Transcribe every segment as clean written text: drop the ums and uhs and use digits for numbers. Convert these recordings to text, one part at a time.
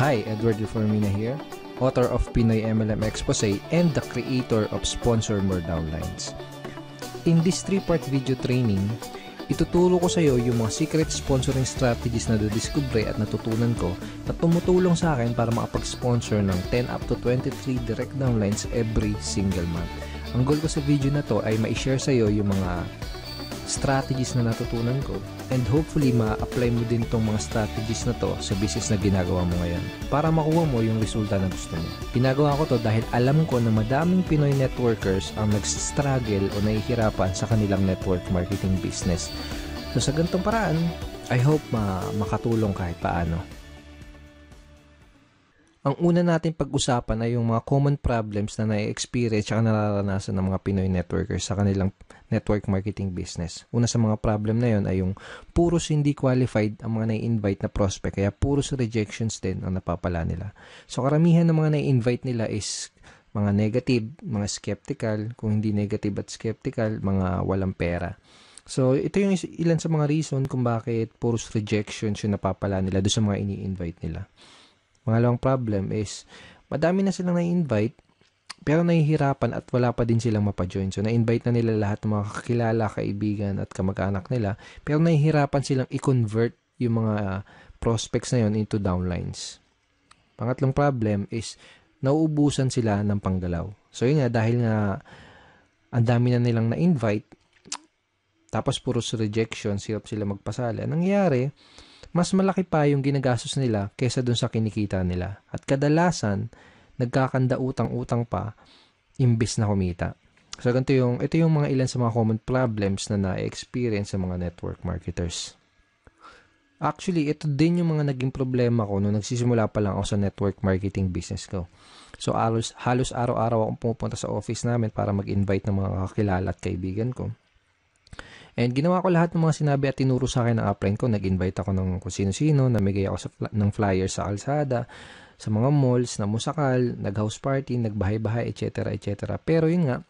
Hi, Edward Reformina here, author of Pinoy MLM Expose and the creator of Sponsor More Downlines. In this 3-part video training, ituturo ko sa iyo yung mga secret sponsoring strategies na nadiskubre at natutunan ko na tumutulong sa akin para makapag-sponsor ng 10 up to 23 direct downlines every single month. Ang goal ko sa video na to ay ma-share sa iyo yung mga strategies na natutunan ko and hopefully ma-apply mo din tong mga strategies na to sa business na ginagawa mo ngayon para makuha mo yung resulta na gusto mo. Ginagawa ko to dahil alam ko na madaming Pinoy networkers ang nag-struggle o nahihirapan sa kanilang network marketing business. So sa ganitong paraan, I hope makatulong kahit paano. Ang una natin pag-usapan ay yung mga common problems na na-experience at nararanasan ng mga Pinoy networkers sa kanilang network marketing business. Una sa mga problem na yon ay yung puros hindi qualified ang mga na-invite na prospect, kaya puros rejections din ang napapala nila. So karamihan ng mga na-invite nila is mga negative, mga skeptical, kung hindi negative at skeptical, mga walang pera. So ito yung ilan sa mga reason kung bakit puros rejections yung napapala nila doon sa mga ini-invite nila. Pangalawang problem is, madami na silang na-invite, pero nahihirapan at wala pa din silang mapajoin. So, na-invite na nila lahat ng mga kakilala, kaibigan at kamag-anak nila, pero nahihirapan silang i-convert yung mga prospects na yon into downlines. Pangatlong problem is, nauubusan sila ng panggalaw. So, yun nga, dahil nga ang dami na nilang na-invite, tapos puros rejection, hirap sila magpasali. Anong nangyayari? Mas malaki pa yung ginagastos nila kesa dun sa kinikita nila. At kadalasan, nagkakanda utang-utang pa imbis na kumita. So, ito yung mga ilan sa mga common problems na na-experience sa mga network marketers. Actually, ito din yung mga naging problema ko nung nagsisimula pa lang ako sa network marketing business ko. So, halos araw-araw akong pumupunta sa office namin para mag-invite ng mga kakilala at kaibigan ko. And ginawa ko lahat ng mga sinabi at tinuro sa akin ng upline ko. Nag-invite ako ng kung sino-sino, namigay ako ng flyers sa kalsada, sa mga malls, na musakal, nag-house party, nagbahay-bahay, etc. etc. Pero yun nga,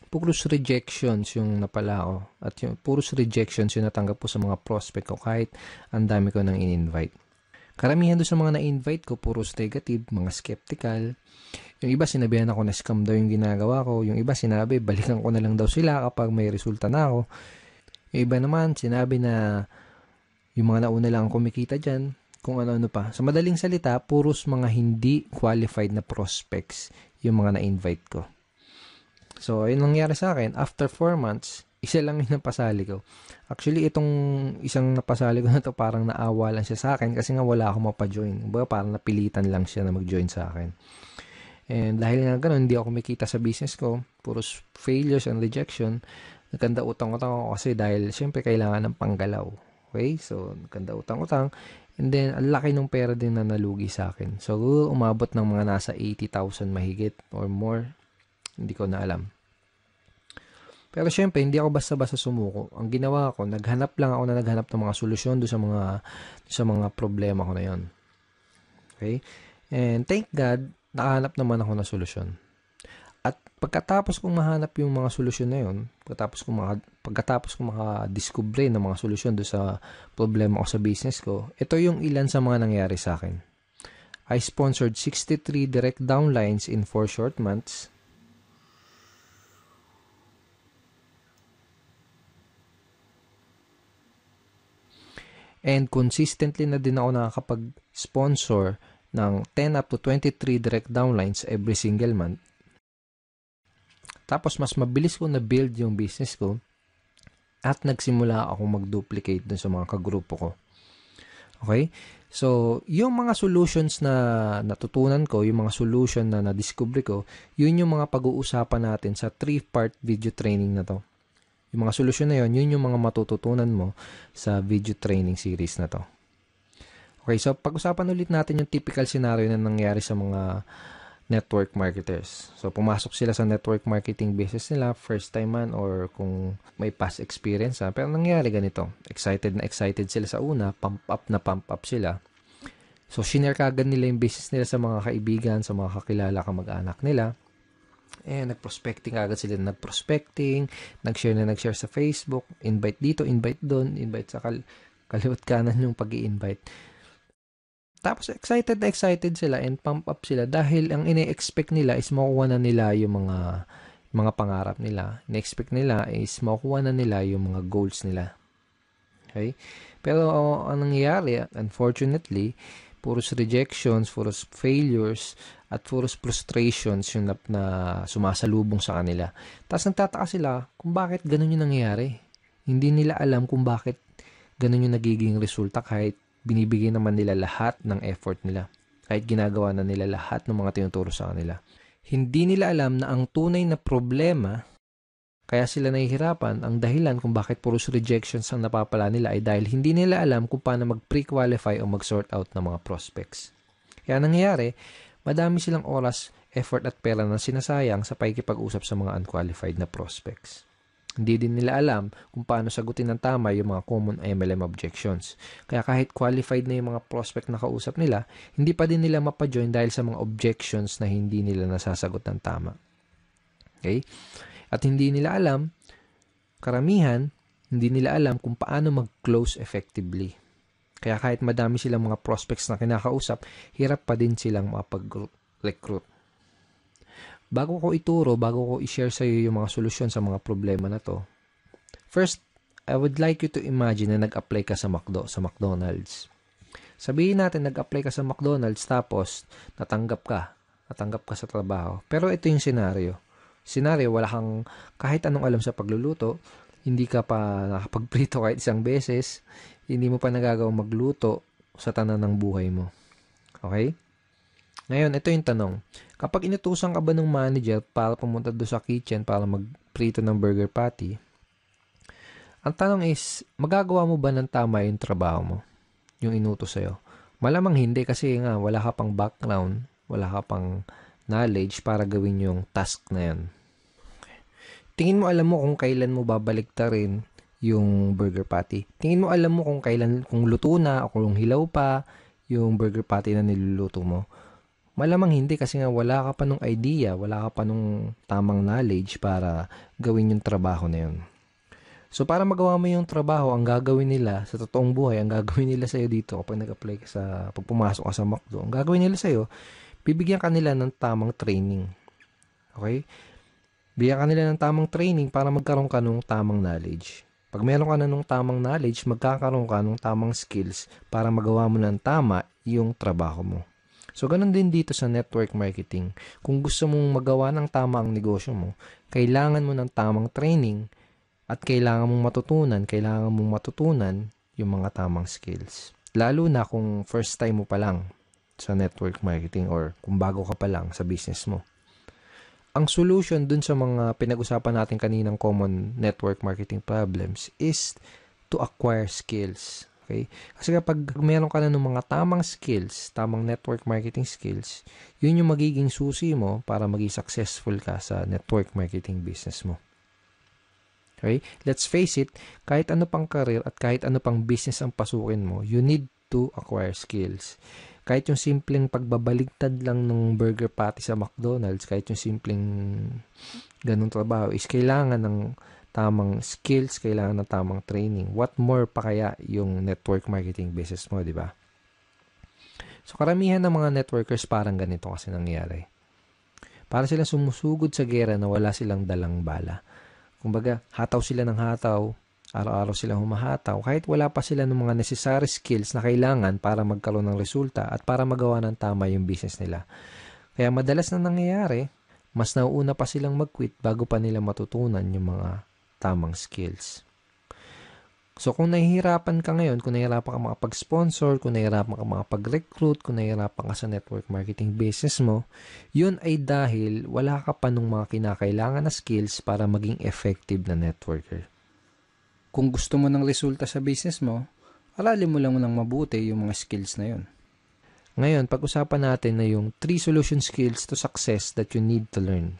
puros rejections yung napala ko. At yung puros rejections yung natanggap ko sa mga prospect ko kahit ang dami ko nang in-invite. Karamihan doon sa mga na-invite ko, puros negative, mga skeptical. Yung iba sinabihan ako na scam daw yung ginagawa ko. Yung iba sinabi, balikan ko na lang daw sila kapag may resulta na ako. Yung iba naman, sinabi na yung mga nauna lang kumikita dyan, kung ano-ano pa. Sa madaling salita, puros mga hindi qualified na prospects yung mga na-invite ko. So, ayun nangyari sa akin. After 4 months, isa lang yung napasali ko. Actually, itong isang napasali ko na to parang naawa lang siya sa akin kasi nga wala akong mapajoin. Parang napilitan lang siya na mag-join sa akin. And dahil nga ganun, hindi ako kumikita sa business ko, puros failures and rejection, nagkanda utang-utang ako kasi dahil syempre kailangan ng panggalaw. Okay? So, nagkanda utang-utang. And then, ang laki ng pera din na nalugi sa akin. So, umabot ng mga nasa 80,000 mahigit or more. Hindi ko na alam. Pero syempre, hindi ako basta-basta sumuko. Ang ginawa ko, naghanap ng mga solusyon doon sa mga problema ko na yon. Okay? And thank God, nakahanap naman ako ng solusyon. At pagkatapos kong mahanap yung mga solusyon na yun, pagkatapos kong makadiskubre ng mga solusyon doon sa problema ko sa business ko, ito yung ilan sa mga nangyari sa akin. I sponsored 63 direct downlines in 4 short months. And consistently na din ako nakakapag-sponsor ng 10 up to 23 direct downlines every single month. Tapos mas mabilis ko na-build yung business ko at nagsimula akong mag-duplicate dun sa mga kagrupo ko. Okay? So, yung mga solutions na natutunan ko, yung mga solution na na-discover ko, yun yung mga pag-uusapan natin sa 3-part video training na to. Yung mga solusyon na yun yung mga matututunan mo sa video training series na to. Okay, so pag-usapan ulit natin yung typical scenario na nangyari sa mga network marketers. So, pumasok sila sa network marketing business nila, first time man or kung may past experience. Pero nangyari ganito, excited sila sa una, pump up sila. So, shinare kagad nila yung business nila sa mga kaibigan, sa mga kakilala, kamag-anak nila. Nag-prospecting agad sila. Nag-share sa Facebook, invite dito, invite doon, invite sa kaliwat kanan yung pag-i-invite. Tapos excited na excited sila and pump up sila dahil ang ine-expect nila is makuha na nila yung mga pangarap nila. Ine-expect nila is makuha na nila yung mga goals nila. Okay? Pero ang nangyayari, unfortunately, puros rejections, puros failures, at puros frustrations yung na sumasalubong sa kanila. Tapos nagtataka sila kung bakit ganun yung nangyayari. Hindi nila alam kung bakit ganun yung nagiging resulta kahit binibigay naman nila lahat ng effort nila. Kahit ginagawa na nila lahat ng mga tinuturo sa kanila. Hindi nila alam na ang tunay na problema kaya sila nahihirapan, ang dahilan kung bakit puros rejections ang napapala nila ay dahil hindi nila alam kung paano mag-pre-qualify o mag-sort out ng mga prospects. Kaya nangyayari, madami silang oras, effort at pera na sinasayang sa pakikipag-usap sa mga unqualified na prospects. Hindi din nila alam kung paano sagutin ng tama yung mga common MLM objections. Kaya kahit qualified na yung mga prospect na kausap nila, hindi pa din nila mapajoin dahil sa mga objections na hindi nila nasasagot ng tama. Okay? At hindi nila alam, karamihan, hindi nila alam kung paano mag-close effectively. Kaya kahit madami silang mga prospects na kinakausap, hirap pa din silang makapag-recruit. Bago ko ituro, bago ko i-share sa iyo yung mga solusyon sa mga problema na to, first, I would like you to imagine na nag-apply ka sa McDonald's. Sabihin natin, nag-apply ka sa McDonald's tapos natanggap ka sa trabaho. Pero ito yung scenario, wala kang kahit anong alam sa pagluluto, hindi ka pa nakapagprito kahit isang beses, hindi mo pa nagagawang magluto sa tanan ng buhay mo. Okay? Ngayon, ito yung tanong. Kapag inutusan ka ba ng manager para pumunta doon sa kitchen para magprito ng burger patty, ang tanong is, magagawa mo ba ng tama yung trabaho mo? Yung inutos sa'yo? Malamang hindi kasi nga wala ka pang background, wala ka pang knowledge para gawin yung task na yan. Tingin mo alam mo kung kailan mo babaliktarin yung burger patty. Tingin mo alam mo kung luto na o kung hilaw pa yung burger patty na niluluto mo. Malamang hindi kasi nga wala ka pa nung idea, wala ka pa nung tamang knowledge para gawin yung trabaho na yun. So para magawa mo yung trabaho, ang gagawin nila sa totoong buhay, ang gagawin nila sa'yo dito kapag nag-apply ka pag pumasok ka sa McDo, ang gagawin nila sa'yo, bibigyan ka nila ng tamang training. Okay? Bigyan ka nila ng tamang training para magkaroon ka ng tamang knowledge. Pag meron ka na ng tamang knowledge, magkakaroon ka ng tamang skills para magawa mo ng tama yung trabaho mo. So, ganun din dito sa network marketing. Kung gusto mong magawa ng tama ang negosyo mo, kailangan mo ng tamang training at kailangan mong matutunan yung mga tamang skills. Lalo na kung first time mo pa lang sa network marketing or kung bago ka pa lang sa business mo. Ang solution dun sa mga pinag-usapan natin kaninang common network marketing problems is to acquire skills. Okay? Kasi kapag meron ka na ng mga tamang skills, tamang network marketing skills, yun yung magiging susi mo para maging successful ka sa network marketing business mo. Okay? Let's face it, kahit ano pang career at kahit ano pang business ang pasukin mo, you need to acquire skills. Kahit yung simpleng pagbabaligtad lang ng burger patty sa McDonald's, kahit yung simpleng ganung trabaho, is kailangan ng tamang skills, kailangan ng tamang training. What more pa kaya yung network marketing business mo, di ba? So, karamihan ng mga networkers parang ganito kasi nangyayari. Para sila sumusugod sa gera na wala silang dalang bala. Kumbaga, hataw sila ng hataw, araw-araw silang humahataw, kahit wala pa sila ng mga necessary skills na kailangan para magkaroon ng resulta at para magawa ng tama yung business nila. Kaya madalas na nangyayari, mas nauuna pa silang mag-quit bago pa nila matutunan yung mga tamang skills. So kung nahihirapan ka ngayon, kung nahihirapan ka makapag-sponsor, kung nahihirapan ka makapag-recruit, kung nahihirapan ka sa network marketing business mo, yun ay dahil wala ka pa nung mga kinakailangan na skills para maging effective na networker. Kung gusto mo ng resulta sa business mo, aralin mo lang ng mabuti yung mga skills na yun. Ngayon, pag-usapan natin na yung 3 solution skills to success that you need to learn.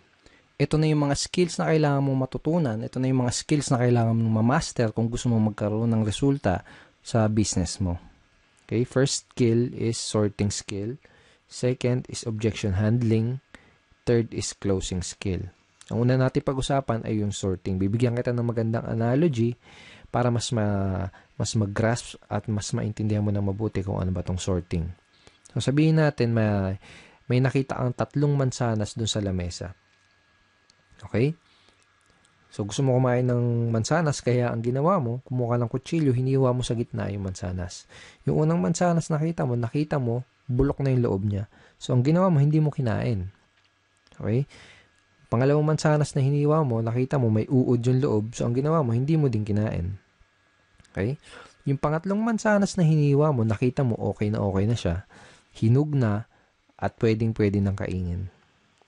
Ito na yung mga skills na kailangan mong matutunan. Ito na yung mga skills na kailangan mong ma-master kung gusto mong magkaroon ng resulta sa business mo. Okay, first skill is sorting skill. Second is objection handling. Third is closing skill. Ang una natin pag-usapan ay yung sorting. Bibigyan kita ng magandang analogy para mas mag-grasp at mas maintindihan mo na mabuti kung ano ba tong sorting. So, sabihin natin may nakita kang 3 mansanas dun sa lamesa. Okay? So, gusto mo kumain ng mansanas, kaya ang ginawa mo, kumuha ka ng kutsilyo, hiniwa mo sa gitna yung mansanas. Yung unang mansanas nakita mo, bulok na yung loob niya. So, ang ginawa mo, hindi mo kinain. Okay? Pangalawang mansanas na hiniwa mo, nakita mo, may uod yung loob. So, ang ginawa mo, hindi mo din kinain. Okay? Yung pangatlong mansanas na hiniwa mo, nakita mo, okay na siya. Hinug na, at pwedeng-pwede nang kainin.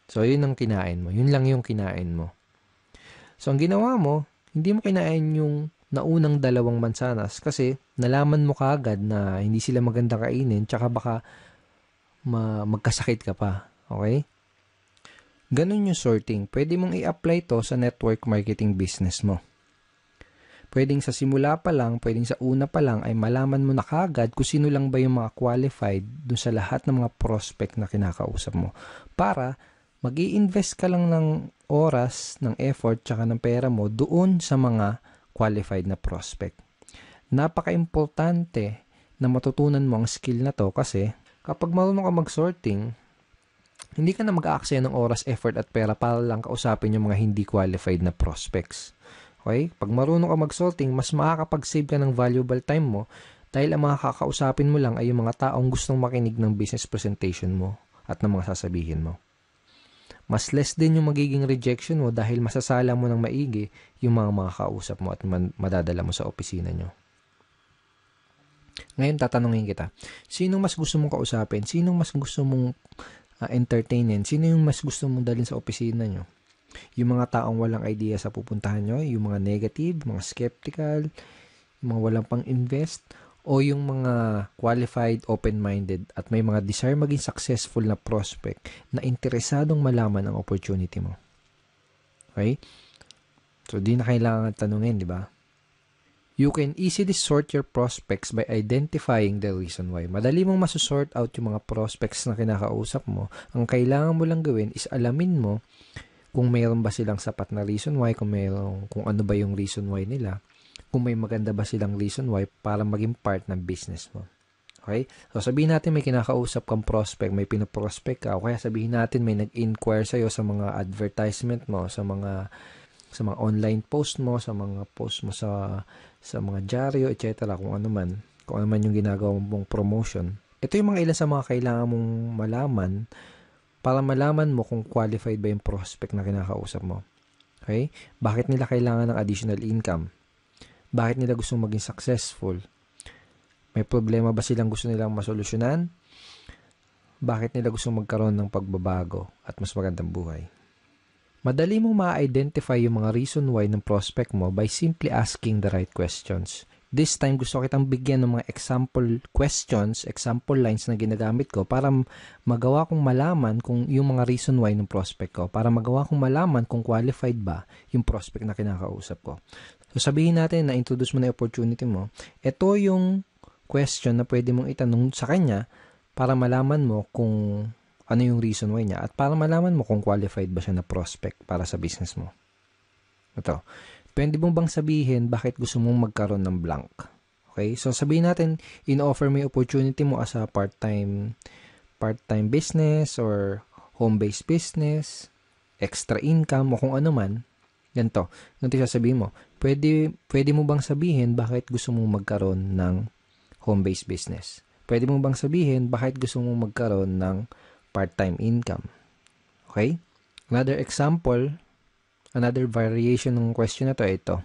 So, yun ang kinain mo. Yun lang yung kinain mo. So, ang ginawa mo, hindi mo kinain yung naunang 2 mansanas kasi nalaman mo kaagad na hindi sila maganda kainin tsaka baka magkasakit ka pa. Okay? Ganun yung sorting. Pwede mong i-apply to sa network marketing business mo. Pwedeng sa simula pa lang, pwedeng sa una pa lang ay malaman mo na kaagad kung sino lang ba yung mga qualified dun sa lahat ng mga prospect na kinakausap mo. Para mag-i-invest ka lang ng oras, ng effort, tsaka ng pera mo doon sa mga qualified na prospect. Napaka-importante na matutunan mo ang skill na to kasi kapag marunong ka mag-sorting, hindi ka na mag-aaksaya ng oras, effort at pera para lang kausapin yung mga hindi qualified na prospects. Okay? Pag marunong ka mag-sorting, mas makakapag-save ka ng valuable time mo dahil ang mga kakausapin mo lang ay yung mga taong gustong makinig ng business presentation mo at ng mga sasabihin mo. Mas less din yung magiging rejection mo dahil masasala mo ng maigi yung mga makakausap mo at madadala mo sa opisina nyo. Ngayon, tatanungin kita, sinong mas gusto mong kausapin? Sinong mas gusto mong entertainin? Sino yung mas gusto mong dalhin sa opisina nyo? Yung mga taong walang idea sa pupuntahan nyo, yung mga negative, mga skeptical, yung mga walang pang-invest, o yung mga qualified, open-minded, at may mga desire maging successful na prospect na interesadong malaman ang opportunity mo. Okay? So, di na kailangan tanungin, di ba? You can easily sort your prospects by identifying the reason why. Madali mong masusort out yung mga prospects na kinakausap mo. Ang kailangan mo lang gawin is alamin mo kung mayroon ba silang sapat na reason why, kung ano ba yung reason why nila, kung may maganda ba silang reason why para maging part ng business mo. Okay? So, sabihin natin may kinakausap kang prospect, may pinoprospect ka, o kaya sabihin natin may nag-inquire sa'yo sa mga advertisement mo, sa mga online post mo, sa mga post mo sa mga dyaryo, etc. Kung ano man yung ginagawa mong promotion. Ito yung mga ilan sa mga kailangan mong malaman para malaman mo kung qualified ba yung prospect na kinakausap mo. Okay? Bakit nila kailangan ng additional income? Bakit nila gustong maging successful? May problema ba silang gusto nilang masolusyonan? Bakit nila gustong magkaroon ng pagbabago at mas magandang buhay? Madali mong ma-identify yung mga reason why ng prospect mo by simply asking the right questions. This time, gusto kitang bigyan ng mga example questions, example lines na ginagamit ko para magawa kong malaman kung yung mga reason why ng prospect ko, para magawa kong malaman kung qualified ba yung prospect na kinakausap ko. So, sabihin natin na introduce mo na yung opportunity mo. Ito yung question na pwede mong itanong sa kanya para malaman mo kung ano yung reason why niya at para malaman mo kung qualified ba siya na prospect para sa business mo. Ito. Pwede mo bang sabihin bakit gusto mong magkaroon ng blank? Okay? So, sabihin natin, in-offer mo yung opportunity mo as a part-time business or home-based business, extra income, o kung ano man. Ganito sasabihin mo. Pwede mo bang sabihin bakit gusto mong magkaroon ng home-based business? Pwede mo bang sabihin bakit gusto mong magkaroon ng part-time income? Okay? Another example, another variation ng question na to, ito.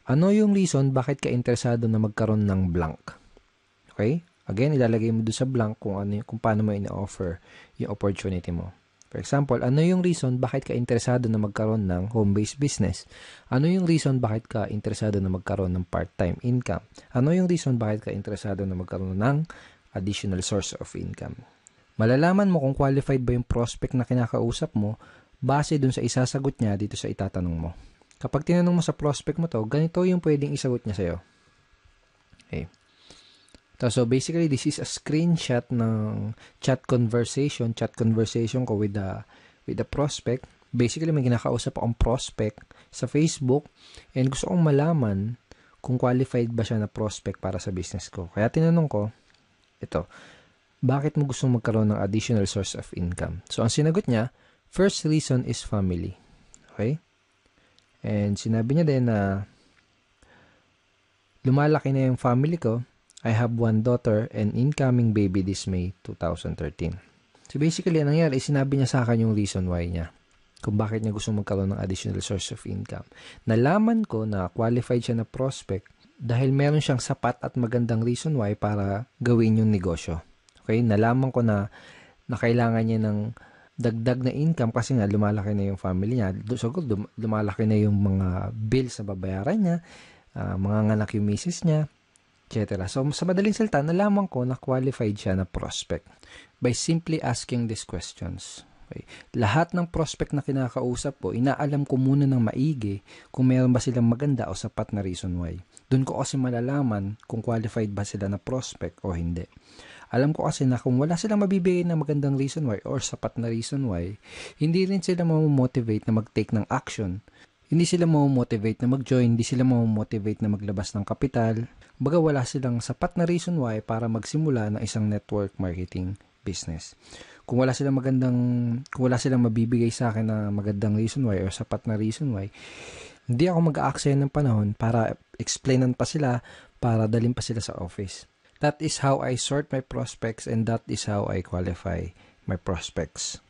Ano yung reason bakit ka interesado na magkaroon ng blank? Okay? Again, ilalagay mo doon sa blank kung paano mo ina-offer yung opportunity mo. For example, ano yung reason bakit ka interesado na magkaroon ng home-based business? Ano yung reason bakit ka interesado na magkaroon ng part-time income? Ano yung reason bakit ka interesado na magkaroon ng additional source of income? Malalaman mo kung qualified ba yung prospect na kinakausap mo base dun sa isasagot niya dito sa itatanong mo. Kapag tinanong mo sa prospect mo to, ganito yung pwedeng isagot niya sa'yo. Okay. So basically, this is a screenshot ng chat conversation ko with the prospect. Basically, may kinakausap akong prospect sa Facebook and gusto kong malaman kung qualified ba siya na prospect para sa business ko. Kaya tinanong ko, ito, bakit mo gustong magkaroon ng additional source of income? So, ang sinagot niya, first reason is family. Okay? And sinabi niya din na lumalaki na yung family ko. I have one daughter and incoming baby this May 2013. So basically, anong nangyari, sinabi niya sa akin yung reason why niya. Kung bakit niya gusto magkaroon ng additional source of income. Nalaman ko na qualified siya na prospect dahil meron siyang sapat at magandang reason why para gawin yung negosyo. Okay? Nalaman ko na kailangan niya ng dagdag na income kasi nga lumalaki na yung family niya. So, lumalaki na yung mga bills na babayaran niya, mga nganak yung misis niya, etc. So, sa madaling salita, nalaman ko na qualified siya na prospect by simply asking these questions. Okay. Lahat ng prospect na kinakausap ko, inaalam ko muna ng maigi kung meron ba silang maganda o sapat na reason why. Doon ko kasi malalaman kung qualified ba sila na prospect o hindi. Alam ko kasi na kung wala silang mabibigay na magandang reason why or sapat na reason why, hindi rin sila mamomotivate na mag-take ng action. Hindi sila mamomotivate na mag-join, hindi sila mamomotivate na maglabas ng kapital. Baga wala silang sapat na reason why para magsimula ng isang network marketing business. Kung wala silang mabibigay sa akin na magandang reason why or sapat na reason why, hindi ako mag-aaksaya ng panahon para explainan pa sila, para dalhin pa sila sa office. That is how I sort my prospects and that is how I qualify my prospects.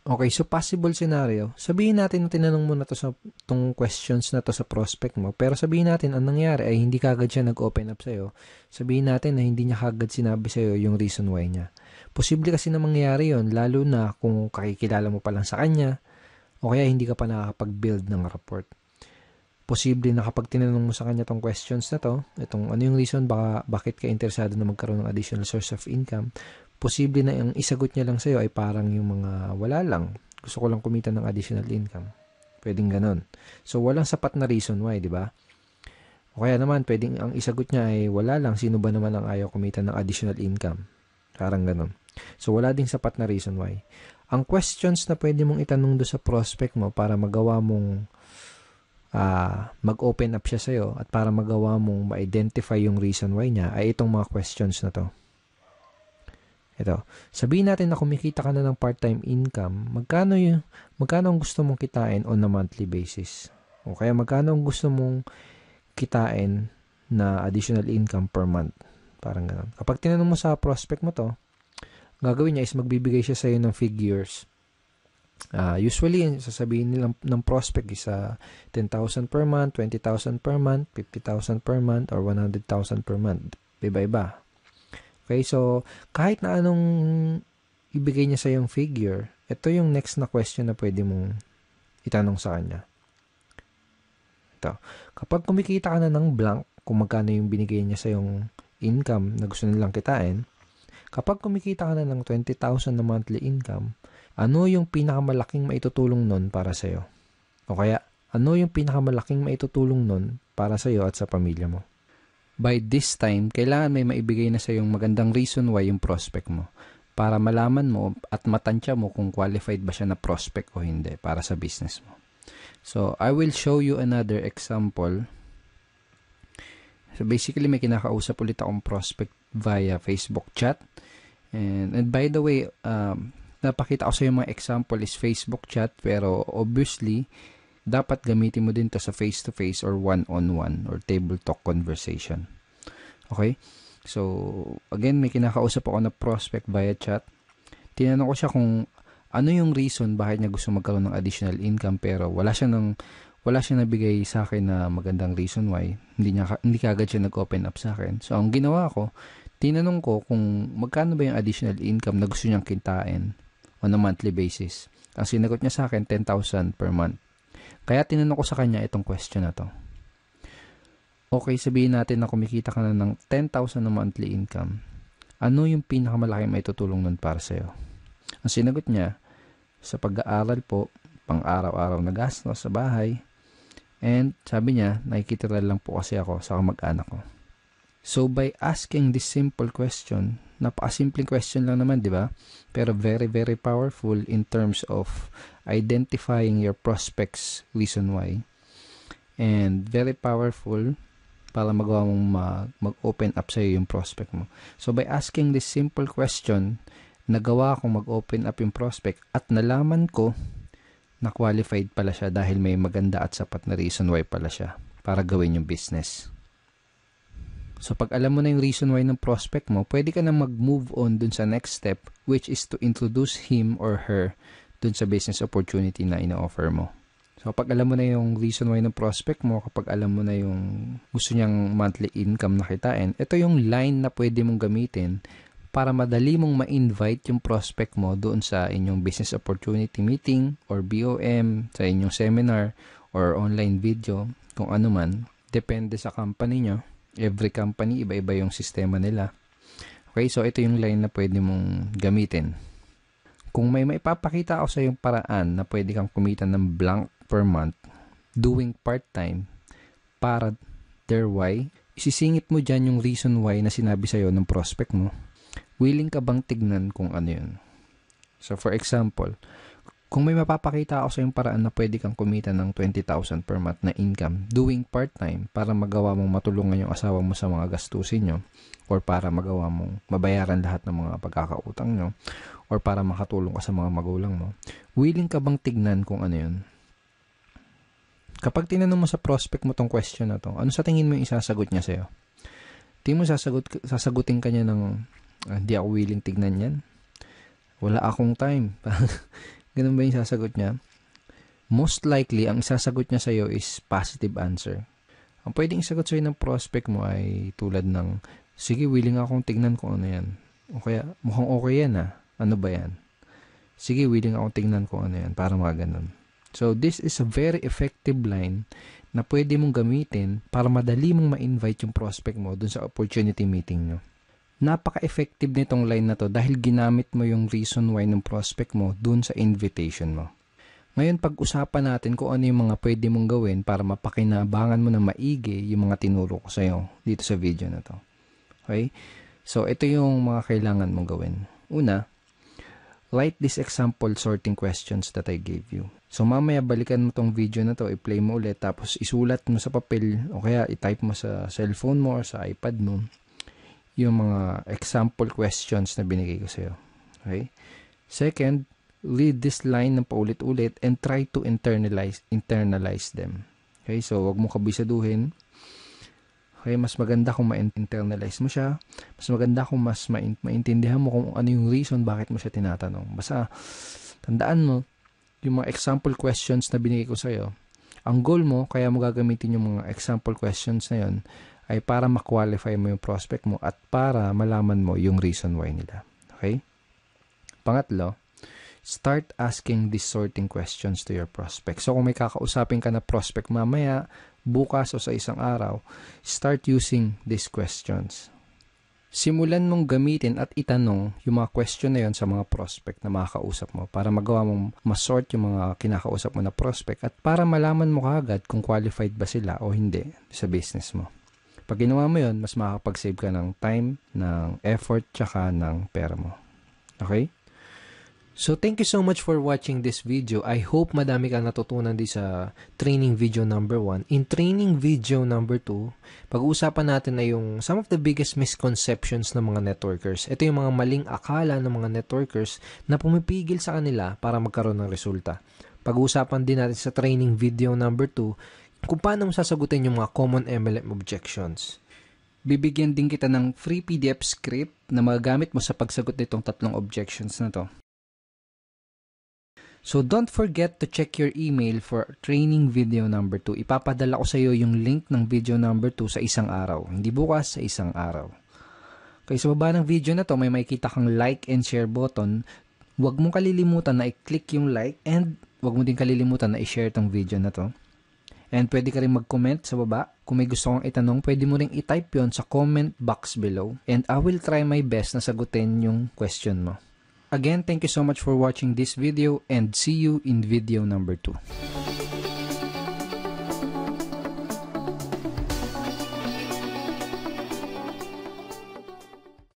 Okay, so possible scenario. Sabihin natin na tinanong mo na to sa tong questions na to sa prospect mo, pero sabihin natin ang nangyari ay hindi kagad siya nag-open up sa'yo. Sabihin natin na hindi niya kagad sinabi sa'yo yung reason why niya. Posible kasi na mangyari yon, lalo na kung kakikilala mo pa lang sa kanya o kaya hindi ka pa nakakapag-build ng rapport. Posible na kapag tinanong mo sa kanya tong questions na to, itong ano yung reason bakit ka interesado na magkaroon ng additional source of income, posible na yung isagot niya lang sa'yo ay parang yung mga wala lang. Gusto ko lang kumita ng additional income. Pwedeng ganon. So, walang sapat na reason why, di ba? O kaya naman, pwedeng ang isagot niya ay wala lang. Sino ba naman ang ayaw kumita ng additional income? Parang ganon. So, wala ding sapat na reason why. Ang questions na pwede mong itanong do sa prospect mo para magawa mong mag-open up siya sa'yo at para magawa mong ma-identify yung reason why niya ay itong mga questions na to. Ito, sabihin natin na kumikita ka na ng part-time income, magkano ang gusto mong kitain on a monthly basis? O kaya magkano ang gusto mong kitain na additional income per month? Parang gano'n. Kapag tinanong mo sa prospect mo to, gagawin niya is magbibigay siya sa'yo ng figures. Usually, sasabihin nila ng prospect is 10,000 per month, 20,000 per month, 50,000 per month, or 100,000 per month. Iba-iba. Okay, so kahit na anong ibigay niya sa yung figure, ito yung next na question na pwede mong itanong sa kanya. Ito, kapag kumikita ka na ng blank, kung magkano yung binigay niya sa yung income na gusto nilang kitain, kapag kumikita ka na ng 20,000 na monthly income, ano yung pinakamalaking maitutulong nun para sa'yo? O kaya, ano yung pinakamalaking maitutulong nun para sa'yo at sa pamilya mo? By this time, kailangan may maibigay na sa yung magandang reason why yung prospect mo para malaman mo at matansya mo kung qualified ba siya na prospect o hindi para sa business mo. So, I will show you another example. So, basically, may kinakausap ulit akong prospect via Facebook chat. And by the way, napakita ko sa yung mga example is Facebook chat, pero obviously, dapat gamitin mo din to sa face-to-face or one-on-one or table talk conversation. Okay? So, again, may kinakausap ako na prospect via chat. Tinanong ko siya kung ano yung reason bakit niya gusto magkaroon ng additional income pero wala siya nabigay sa akin na magandang reason why. Hindi kagad siya nag-open up sa akin. So, ang ginawa ko, tinanong ko kung magkano ba yung additional income na gusto niyang kitain on a monthly basis. Ang sinagot niya sa akin, 10,000 per month. Kaya tinanong ko sa kanya itong question na to. Okay, sabihin natin na kumikita ka na ng 10,000 na monthly income. Ano yung pinakamalaki maitutulong nun para sa'yo? Ang sinagot niya, sa pag-aaral po, pang-araw-araw na gastos sa bahay. And sabi niya, nakikitira lang po kasi ako sa kamag-anak ko. So by asking this simple question, napakasimpleng question lang naman, di ba? Pero very, very powerful in terms of identifying your prospects reason why. And very powerful para magawa mong mag-open up sa'yo yung prospect mo. So, by asking this simple question, nagawa kong mag-open up yung prospect at nalaman ko na qualified pala siya dahil may maganda at sapat na reason why pala siya para gawin yung business. So, pag alam mo na yung reason why ng prospect mo, pwede ka na mag-move on dun sa next step, which is to introduce him or her dun sa business opportunity na ina-offer mo. So, kapag alam mo na yung reason why ng prospect mo, kapag alam mo na yung gusto niyang monthly income na kitain, ito yung line na pwede mong gamitin para madali mong ma-invite yung prospect mo doon sa inyong business opportunity meeting or BOM, sa inyong seminar or online video, kung ano man. Depende sa company nyo. Every company, iba-iba yung sistema nila. Okay, so ito yung line na pwede mong gamitin. Kung may maipapakita ako sa yung paraan na pwede kang kumita ng blank per month doing part-time para their why, isisingit mo dyan yung reason why na sinabi sa'yo ng prospect mo. Willing ka bang tignan kung ano yun? So, for example, kung may mapapakita ako sa yung paraan na pwede kang kumita ng 20,000 per month na income doing part-time para magawa mong matulungan yung asawa mo sa mga gastusin nyo or para magawa mong mabayaran lahat ng mga pagkakautang nyo or para makatulong ka sa mga magulang mo, willing ka bang tignan kung ano yun? Kapag tinanong mo sa prospect mo tong question na to, ano sa tingin mo yung isasagot niya sa'yo? Tingin mo sasagutin ka niya ng hindi ako willing tignan yan? Wala akong time. Ganun ba yung sasagot niya? Most likely, ang sasagot niya sa'yo is positive answer. Ang pwedeng isagot sa'yo ng prospect mo ay tulad ng, sige, willing akong tignan kung ano yan. O kaya, mukhang okay yan ah. Ano ba yan? Sige, willing akong tignan kung ano yan. Para mga ganun. So, this is a very effective line na pwede mong gamitin para madali mong ma-invite yung prospect mo dun sa opportunity meeting nyo. Napaka-effective nitong line na to dahil ginamit mo yung reason why ng prospect mo dun sa invitation mo. Ngayon, pag-usapan natin kung ano yung mga pwede mong gawin para mapakinabangan mo na maigi yung mga tinuro ko sa'yo dito sa video na to. Okay? So, ito yung mga kailangan mong gawin. Una, write this example sorting questions that I gave you. So, mamaya balikan mo tong video na to, i-play mo ulit, tapos isulat mo sa papel o kaya i-type mo sa cellphone mo or sa iPad mo yung mga example questions na binigay ko sa'yo. Okay? Second, read this line ng paulit-ulit and try to internalize them. Okay? So, wag mo kabisaduhin. Okay? Mas maganda kung ma-internalize mo siya. Mas maganda kung mas maintindihan mo kung ano yung reason bakit mo siya tinatanong. Basta, tandaan mo, yung mga example questions na binigay ko sa'yo, ang goal mo, kaya mo gagamitin yung mga example questions na yun, ay para ma-qualify mo yung prospect mo at para malaman mo yung reason why nila. Okay? Pangatlo, start asking these sorting questions to your prospect. So, kung may kakausapin ka na prospect mamaya, bukas o sa isang araw, start using these questions. Simulan mong gamitin at itanong yung mga question na yun sa mga prospect na makakausap mo para magawa mong masort yung mga kinakausap mo na prospect at para malaman mo kaagad kung qualified ba sila o hindi sa business mo. Pag ginawa mo yun, mas makakapag-save ka ng time, ng effort, tsaka ng pera mo. Okay? So, thank you so much for watching this video. I hope madami kang natutunan din sa training video number 1. In training video number 2, pag-uusapan natin na yung some of the biggest misconceptions ng mga networkers. Ito yung mga maling akala ng mga networkers na pumipigil sa kanila para magkaroon ng resulta. Pag-uusapan din natin sa training video number 2, kung paano mo sasagutin yung mga common MLM objections. Bibigyan din kita ng free PDF script na magagamit mo sa pagsagot nitong 3 objections na to. So, don't forget to check your email for training video number 2. Ipapadala ko sa iyo yung link ng video number 2 sa isang araw. Hindi bukas, sa isang araw. Okay, sa baba ng video na to, may makikita kang like and share button. Huwag mong kalilimutan na i-click yung like and huwag mo din kalilimutan na i-share tong video na to. And pwede ka rin mag-comment sa baba. Kung may gusto kong itanong, pwede mo rin i-type yon sa comment box below. And I will try my best na sagutin yung question mo. Again, thank you so much for watching this video and see you in video number 2.